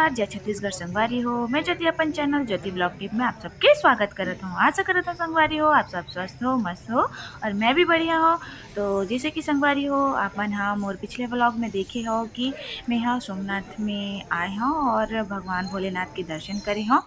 नमस्कार, जय छत्तीसगढ़ संगवारी हो। मैं ज्योति अपन चैनल ज्योति ब्लॉग टिप में आप सबके स्वागत करता हूँ। आशा करता हूँ संगवारी हो आप सब स्वस्थ हो, मस्त हो और मैं भी बढ़िया हो। तो जैसे कि संगवारी हो आप मन हाँ मोर पिछले ब्लॉग में देखे हो कि मैं हाँ सोमनाथ में आए हूँ और भगवान भोलेनाथ के दर्शन करे हूँ।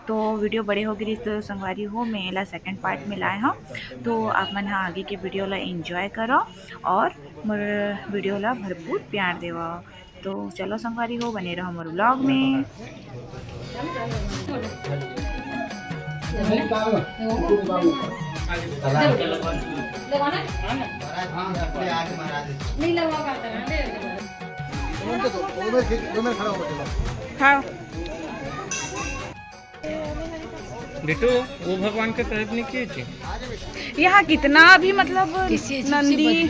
तो वीडियो बड़े हो गई तो संगवारी हो मैं एला सेकेंड पार्ट में लाए हूँ। तो आप मन हाँ आगे के वीडियो ला एंजॉय करो और मोर वीडियो ला भरपूर प्यार देवा। तो चलो संगवारी हो बने रहो हमारे ब्लॉग में। हाँ बेटो वो भगवान के तरफ नहीं किए थे। यहाँ कितना भी मतलब नंदी नंदी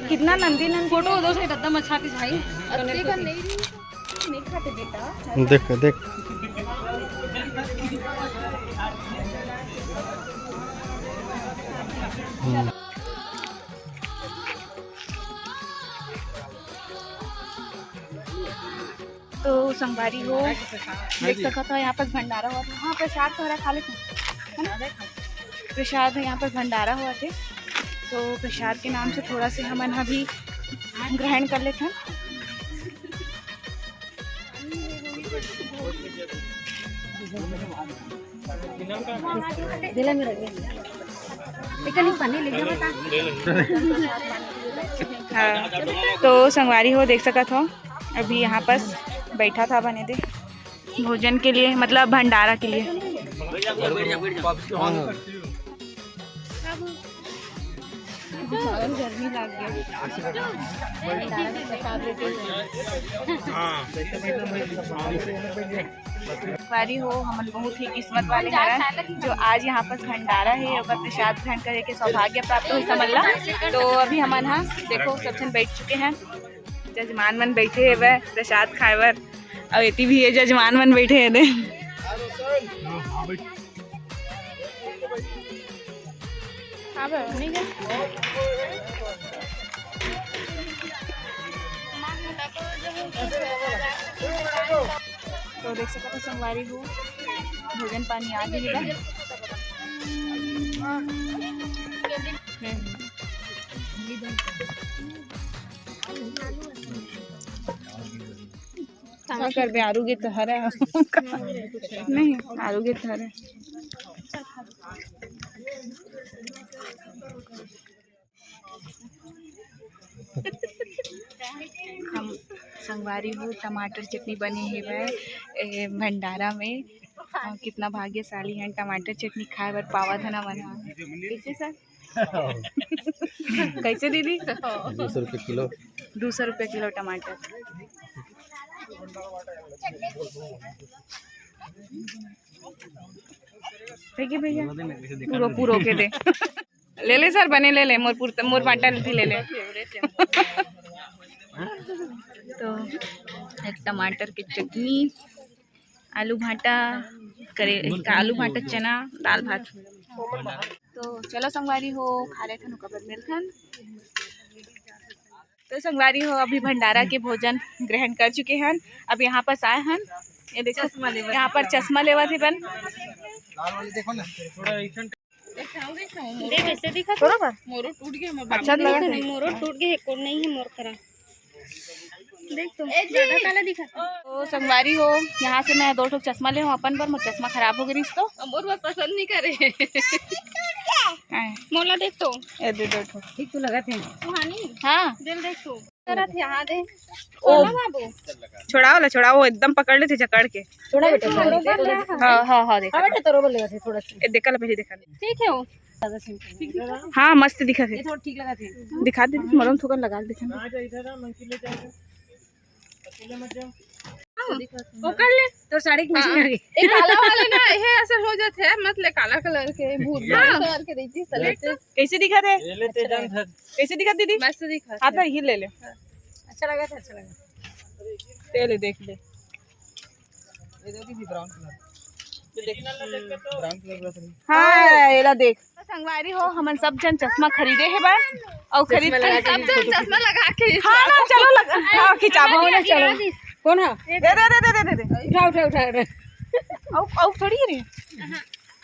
कितना नंदी नंदी फोटो दो से एकदम अच्छा थी भाई। नहीं खाते बेटा। देख देख तो संगवारी हो देख सकता था यहाँ पर भंडारा हुआ था। हाँ प्रसाद थोड़ा खा लेते हैं, प्रसाद है यहाँ पर भंडारा हुआ थे। तो प्रसाद के नाम से थोड़ा से हम अभी ग्रहण कर लेते हैं। हाँ तो संगवारी हो देख सकत हो अभी यहाँ पर बैठा था बने दे भोजन के लिए मतलब भंडारा के लिए। गर्मी लग गई हो हमन बहुत ही किस्मत वाले हैं जो आज यहाँ पर भंडारा है और प्रसाद ग्रहण करे के सौभाग्य प्राप्त हो समझ ला। तो अभी हमन हाँ देखो सब जन बैठ चुके हैं, जजमान मन बैठे है प्रसाद खाए बर और एती भी है जजमान मन बैठे है दे। तो देख सकते हो संगवारी हो भोजन पानी आ गई है। क्या कर बे आरूगे तो हरे नहीं आरूगे तो हरे। हम संगवारी हो टमाटर चटनी बने है भंडारा में। कितना भाग्यशाली है टमाटर चटनी खाए बर पावा धना बना। कैसे सर कैसे दीदी 200 रुपये किलो। 200 रुपये किलो टमाटर। भैया पूरो पूरो के दे ले ले सर बने ले ले मोर बाटा ले ले। तो एक टमाटर की चटनी आलू भाटा करे आलू भाटा चना दाल भात। तो चलो संगवारी हो खा ले थन कबर मिलथन। तो संगवारी हो अभी भंडारा के भोजन ग्रहण कर चुके हैं। अब यहाँ पर आए हैं ये देखो यहाँ पर चश्मा लेवा थे बन कैसे दिखा बरोबर मोरो टूट गया अच्छा लगा था। मोरो टूट गया को नहीं है मोर करा देख तो ज्यादा काला दिखा। तो संगवारी हो यहाँ से मैं 2 ठो चश्मा ले हूँ अपन पर मोर चश्मा खराब हो गई तो मोर बात पसंद नहीं करे मोला देख तो ये दे 2 ठो ठीक तो लगा थे सुहानी। हाँ दिल देख तो करत यहाँ दे ओ बाबू छोड़ाओ एकदम पकड़ लेते जकड़ के। थोड़ा बेटा हाँ हाँ हाँ देखा बेटा तोरो बोले थे थोड़ा सा देखा ला पहले देखा ठीक है वो ज्यादा सिंपल हाँ मस्त दिखा थे। ये थोड़ा ठीक लगा थे दिखा दे मरम थोड़ा लगा के दिखा वो कर ले तो साड़ी की मशीन आ गई। एक काला वाले ना ये असर हो जाते है मतलब काला कलर के भूत कलर के देती सलेक्ट कैसे दिखा थे कैसे दिखा दीदी मस्त दिखा आता ये ले ले अच्छा लगा था अच्छा लगा ते ले देख ले ब्राउन कलर हाँ एला देख संगवारी हो हमन सब जन चश्मा खरीदे है बार और खरीद के सब जन चश्मा लगा के हाँ ना चलो हाँ खिंचाबो ना चलो कौन है दे दे दे दे दे दे उठा औ थोड़ी रे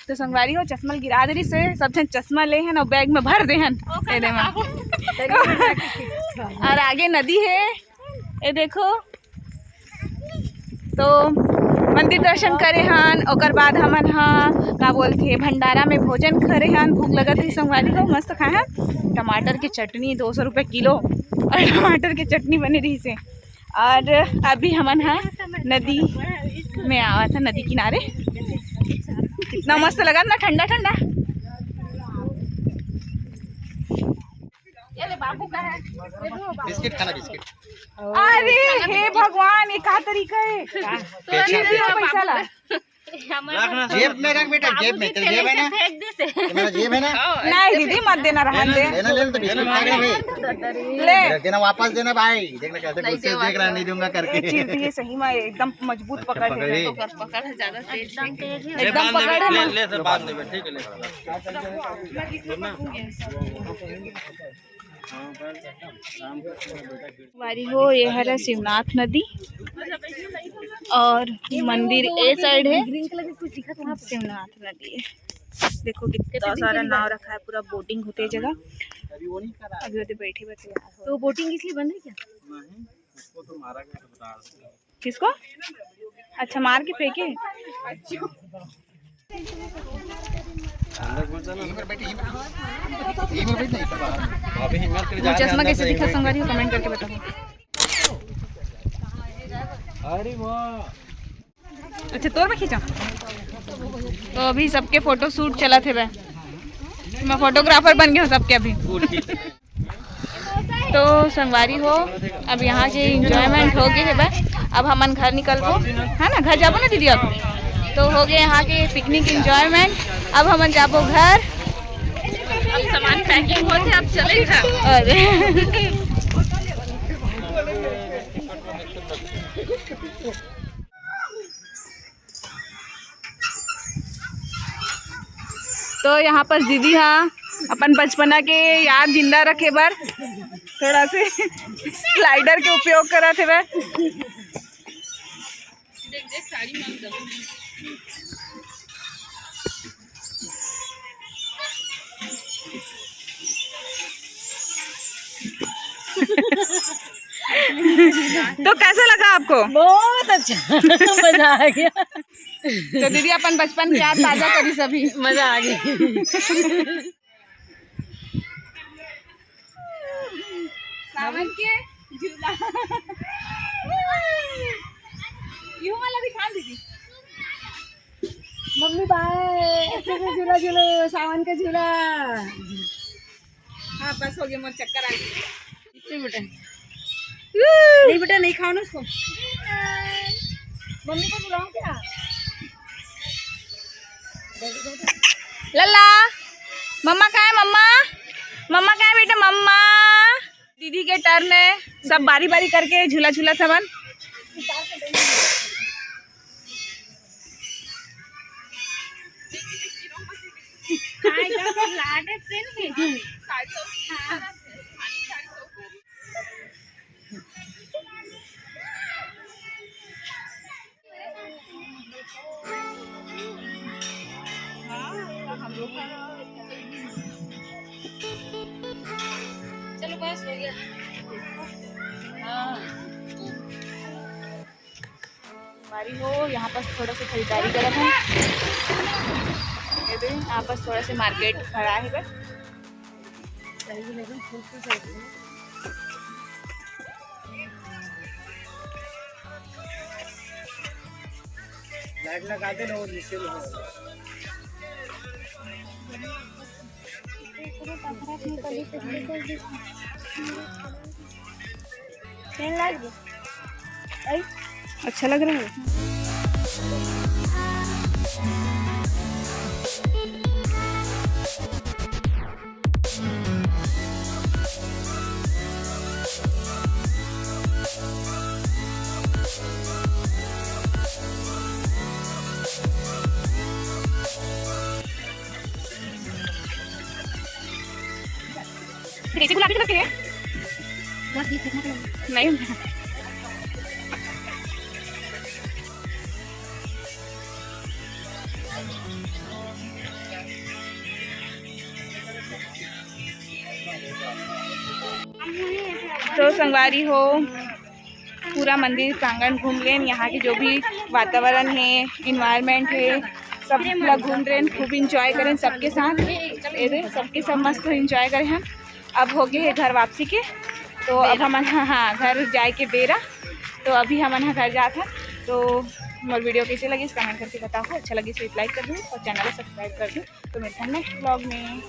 तो संगवारी हो चश्मा गिरा दे से सब जन चश्मा ले हैं और बैग में भर दे हन ये दे में और आगे नदी है ये देखो तो मंदिर दर्शन करे हन ओकर बाद हमन का बोलते भंडारा में भोजन करे हन भूख लगत है संगवारी हो मस्त खाए हन टमाटर की चटनी 200 रुपये किलो और टमाटर की चटनी बने रही से और अभी हमन नदी में आवा था नदी किनारे कितना मस्त लगा ना ठंडा ठंडा बाबू का है बिस्किट खाना बिस्किट अरे हे भगवान ये का तरीका है पैसा ला जेब में रख बेटा जेब में तेरे जेब है ना तुम्हारा जेब है ना नहीं दीदी मत देना रहन दे लेना लेना तो बिस्किट खाएगा भाई ले रख देना वापस देना भाई देखना कैसे गुस्से से देख रहा नहीं दूंगा करके चीरती है सही में एकदम मजबूत पकड़ है पकड़ है ज्यादा तेज एकदम पकड़ है ले सर बांध दे ठीक है ले वारी हो ये है शिवनाथ नदी और मंदिर ए साइड है शिवनाथ नदी है देखो कितना सारा नाव रखा है पूरा बोटिंग होते है जगह अभी होते बैठे बैठे तो बोटिंग इसलिए बंद है क्या किसको अच्छा मार के फेंके चश्मा कैसे दिखा संगवारी हो कमेंट करके बताओ अरे वाह अच्छा तोर में खींचा तो अभी सबके फोटो शूट चला थे मैं फोटोग्राफर बन गया हूँ सबके अभी तो संगवारी हो अब यहाँ के इंजॉयमेंट हो गए है अब हमन घर निकलबो है ना घर जाबो ना दीदी अब तो हो गए यहाँ के पिकनिक इंजॉयमेंट अब हमन जाबो घर अब सामान पैकिंग होते अब चले घर अरे तो यहाँ पर दीदी हाँ अपन बचपना के याद जिंदा रखे बार थोड़ा से स्लाइडर के उपयोग करा थे वह देख साड़ी मांग दो तो कैसा लगा आपको बहुत अच्छा मजा आ गया तो दीदी अपन बचपन की याद ताजा करी सभी मजा आ गई सावन के झूला यूं वाला दिखा दीदी मम्मी बाय झूला झूलो सावन का झूला हाँ बस हो गया मुझे चक्कर आ गया बेटा नहीं बेटा नहीं खाओ ना उसको मम्मी को बुलाऊं क्या लल्ला मम्मा कहाँ है मम्मा मम्मा कहाँ है बेटा मम्मा दीदी के टर्न है सब बारी बारी करके झूला झूला सामान चलो बस हो गया हमारी हो यहाँ पर थोड़ा सा खरीदारी करा था यहाँ पर थोड़ा सा मार्केट खड़ा है बस लाइट लगाते ना वो नीचे अच्छा लग रहा है जैसे गुलाबी कलर के है नहीं तो संगवारी हो पूरा मंदिर प्रांगण घूम लें। यहाँ के जो भी वातावरण है, इन्वायरमेंट है, सब पूरा घूम रहे हैं, खूब इंजॉय करें सबके साथ। सबके सब मस्त इंजॉय करें। हम अब हो गए घर वापसी के, तो अब हम हाँ घर जाए के बेरा, तो अभी हम घर जाते हैं। तो और वीडियो कैसे लगी कमेंट करके बताओ। अच्छा लगी तो लाइक कर दूँ और चैनल को सब्सक्राइब कर दूँ। तो मिलते हैं नेक्स्ट ब्लॉग में।